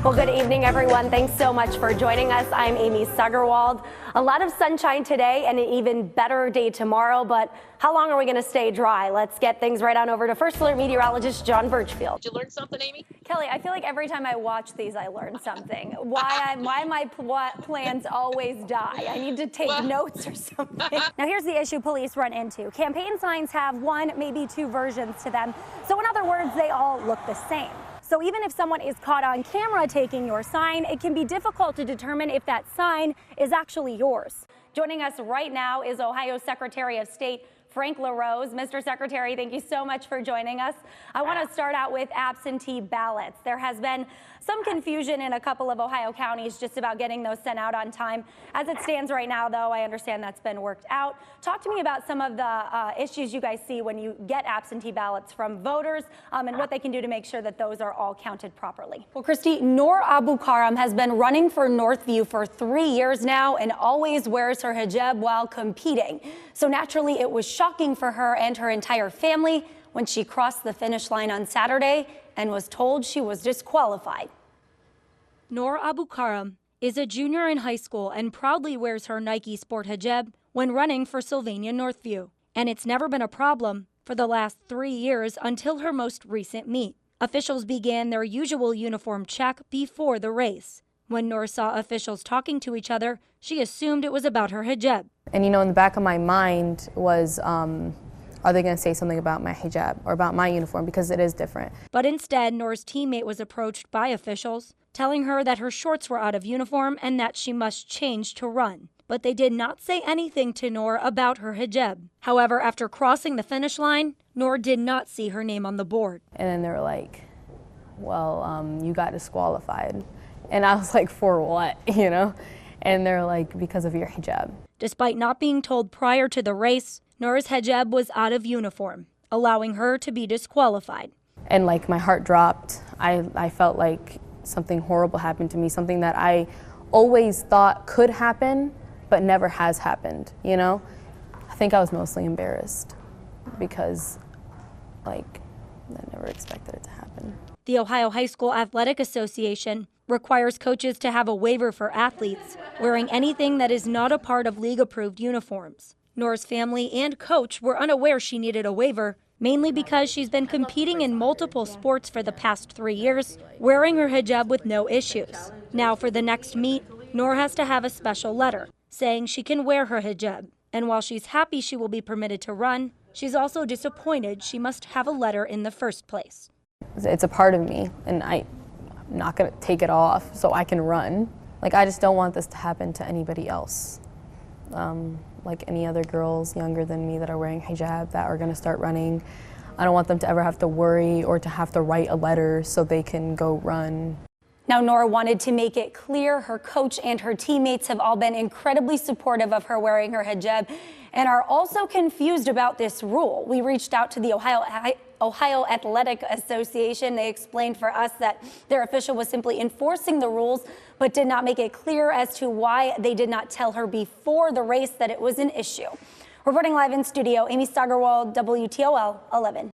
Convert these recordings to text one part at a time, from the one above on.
Well, good evening, everyone. Thanks so much for joining us. I'm Amy Steigerwald. A lot of sunshine today and an even better day tomorrow, but how long are we going to stay dry? Let's get things right on over to First Alert meteorologist John Birchfield. Did you learn something, Amy? Kelly, I feel like every time I watch these, I learn something. Why my plans always die. I need to take notes or something. Now, here's the issue police run into. Campaign signs have one, maybe two versions to them. So in other words, they all look the same. So even if someone is caught on camera taking your sign, it can be difficult to determine if that sign is actually yours. Joining us right now is Ohio Secretary of State Frank LaRose. Mr. Secretary, thank you so much for joining us. I want to start out with absentee ballots. There has been some confusion in a couple of Ohio counties just about getting those sent out on time. As it stands right now, though, I understand that's been worked out. Talk to me about some of the issues you guys see when you get absentee ballots from voters and what they can do to make sure that those are all counted properly. Well, Christy, Noor Abu Karam has been running for Northview for 3 years now and always wears her hijab while competing. So naturally, it was shocking for her and her entire family when she crossed the finish line on Saturday and was told she was disqualified. Noor Abu Karam is a junior in high school and proudly wears her Nike sport hijab when running for Sylvania Northview. And it's never been a problem for the last 3 years until her most recent meet. Officials began their usual uniform check before the race. When Noor saw officials talking to each other, she assumed it was about her hijab. And in the back of my mind was, are they going to say something about my hijab or about my uniform, because it is different. But instead, Noor's teammate was approached by officials, telling her that her shorts were out of uniform and that she must change to run. But they did not say anything to Noor about her hijab. However, after crossing the finish line, Noor did not see her name on the board. And then they were like, well, you got disqualified. And I was like, for what, And they're like, because of your hijab. Despite not being told prior to the race, Noor's hijab was out of uniform, allowing her to be disqualified. And my heart dropped. I felt like something horrible happened to me, something that I always thought could happen, but never has happened, I think I was mostly embarrassed because, I never expected it to happen. The Ohio High School Athletic Association requires coaches to have a waiver for athletes wearing anything that is not a part of league-approved uniforms. Noor's family and coach were unaware she needed a waiver, mainly because she's been competing in multiple sports for the past 3 years, wearing her hijab with no issues. Now for the next meet, Noor has to have a special letter saying she can wear her hijab. And while she's happy she will be permitted to run, she's also disappointed she must have a letter in the first place. It's a part of me, and I'm not going to take it off so I can run. I just don't want this to happen to anybody else. Like any other girls younger than me that are wearing hijab that are going to start running. I don't want them to ever have to worry or to have to write a letter so they can go run. Now, Noor wanted to make it clear her coach and her teammates have all been incredibly supportive of her wearing her hijab and are also confused about this rule. We reached out to the Ohio Athletic Association. They explained for us that their official was simply enforcing the rules, but did not make it clear as to why they did not tell her before the race that it was an issue. Reporting live in studio, Amy Steigerwald, WTOL 11.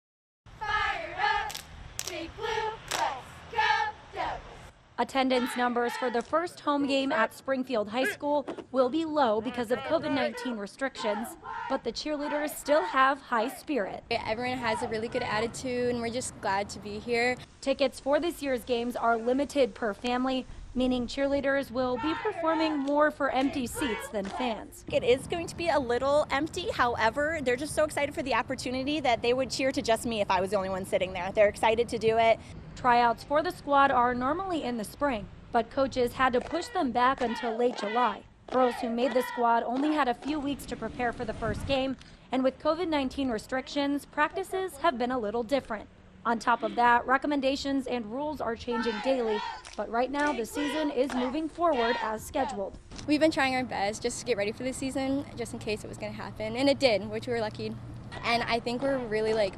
Attendance numbers for the first home game at Springfield High School will be low because of COVID-19 restrictions, but the cheerleaders still have high spirit. Everyone has a really good attitude, and we're just glad to be here. Tickets for this year's games are limited per family, meaning cheerleaders will be performing more for empty seats than fans. It is going to be a little empty. However, they're just so excited for the opportunity that they would cheer to just me if I was the only one sitting there. They're excited to do it. Tryouts for the squad are normally in the spring, but coaches had to push them back until late July. Girls who made the squad only had a few weeks to prepare for the first game, and with COVID-19 restrictions, practices have been a little different. On top of that, recommendations and rules are changing daily, but right now the season is moving forward as scheduled. We've been trying our best just to get ready for the season, just in case it was going to happen, and it did, which we were lucky. And I think we're really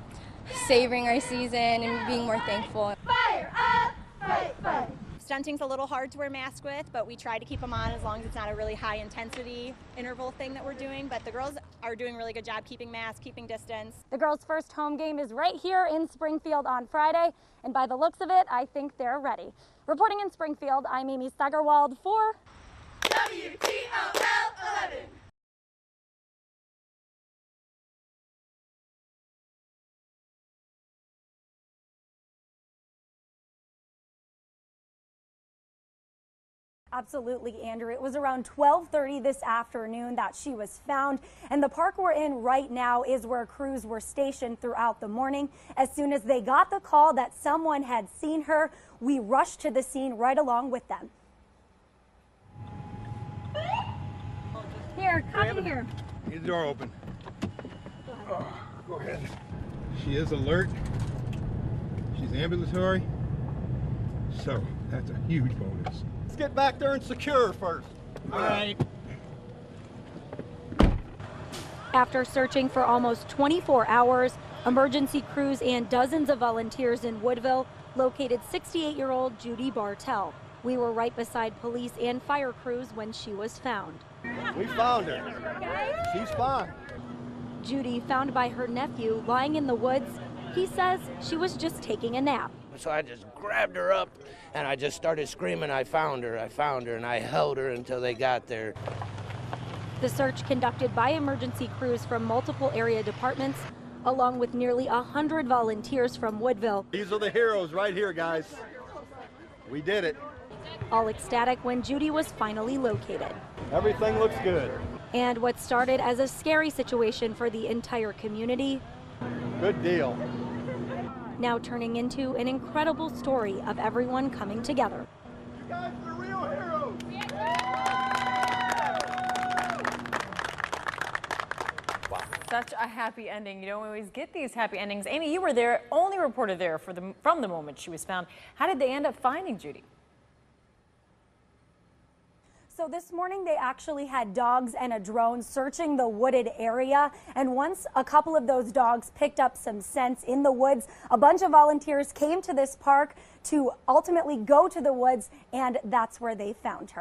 savoring our season and being more thankful. Fire up, fight, fight. Stunting's a little hard to wear masks with, but we try to keep them on as long as it's not a really high intensity interval thing that we're doing. But the girls are doing a really good job keeping masks, keeping distance. The girls' first home game is right here in Springfield on Friday, and by the looks of it, I think they're ready. Reporting in Springfield, I'm Amy Steigerwald for WTOL 11. Absolutely, Andrew. It was around 12:30 this afternoon that she was found, and the park we're in right now is where crews were stationed throughout the morning. As soon as they got the call that someone had seen her, we rushed to the scene right along with them. Here, come in here. Get the door open. Go ahead. She is alert. She's ambulatory. So that's a huge bonus. Let's get back there and secure first. All right. After searching for almost 24 hours, emergency crews and dozens of volunteers in Woodville located 68-year-old Judy Bartell. We were right beside police and fire crews when she was found. We found her. She's fine. Judy, found by her nephew lying in the woods, he says she was just taking a nap. So I just grabbed her up and I just started screaming, I found her, and I held her until they got there. The search conducted by emergency crews from multiple area departments, along with nearly 100 volunteers from Woodville. These are the heroes right here, guys. We did it. All ecstatic when Judy was finally located. Everything looks good. And what started as a scary situation for the entire community, Good deal. now turning into an incredible story of everyone coming together. You guys are real heroes. Such a happy ending. You don't always get these happy endings. Amy, you were there, only reporter there from the moment she was found. How did they end up finding Judy? So this morning they actually had dogs and a drone searching the wooded area, and once a couple of those dogs picked up some scents in the woods, a bunch of volunteers came to this park to ultimately go to the woods, and that's where they found her.